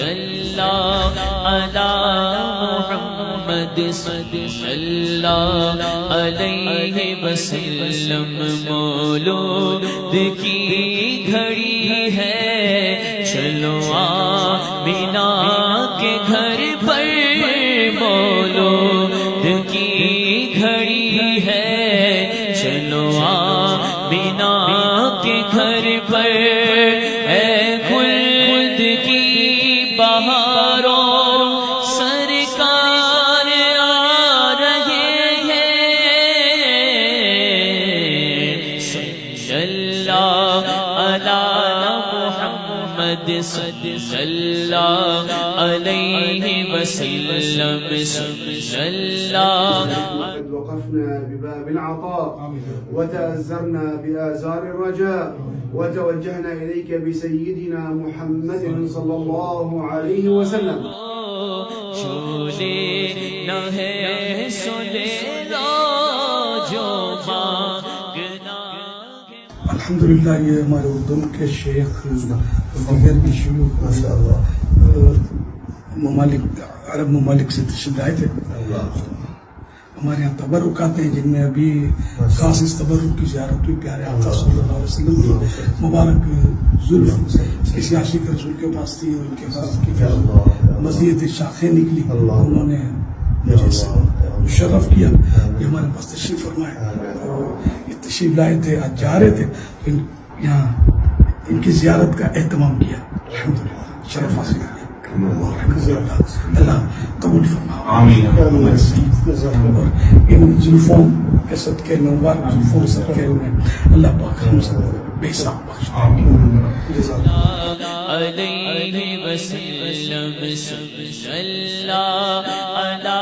اللہ علی محمد صلی اللہ علیہ وسلم مولود کی گھڑی ہے چلو آمینہ کے گھر پر مولود کی گھڑی ہے چلو آمینہ کے گھر پر اے خلد کی بہاروں سرکار آ رہے ہیں صلی اللہ علی محمد صلی اللہ علیہ وسلم صلی اللہ وقفنا بباب العطاء وتأزرنا بآزار الرجاء وتوجهنا إليك بسيدنا محمد صلى الله عليه وسلم چولے نہ ہے سولے لو جو مانگنا الحمدللہ یہ ہمارے اردن کے شیخ دیگر بھی شیوخ ممالک عرب ممالک سے تشریف لائے تھے. ہمارے یہاں تبرکات ہیں جن میں ابھی خاص اس تبرک کی زیارت ہوئی پیارے آقا صلی اللہ علیہ وسلم کی مبارک زلف کسی عاشق رسول کے پاس تھی اور ان کے پاس کی مزید شاخیں نکلی. انہوں نے مجھے مشرف کیا یہ ہمارے پاس تشریف فرمائے اور یہ تشریف لائے تھے آج جا رہے تھے یہاں ان کی زیارت کا اہتمام کیا. الحمدللہ شرف حاصل کیا. اللہ قبول فرمائے آمین. ان زلفوں کے صدقے میں مبارک زلفوں کے صدقے میں اللہ پاک ہم سب بے حساب بخش آمین. علیہ وسلم صلی اللہ علی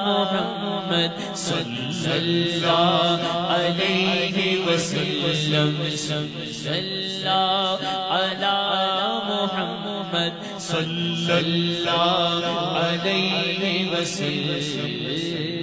محمد صلی اللہ علیہ وسلم صلی اللہ علی محمد صلی اللہ علیہ وسلم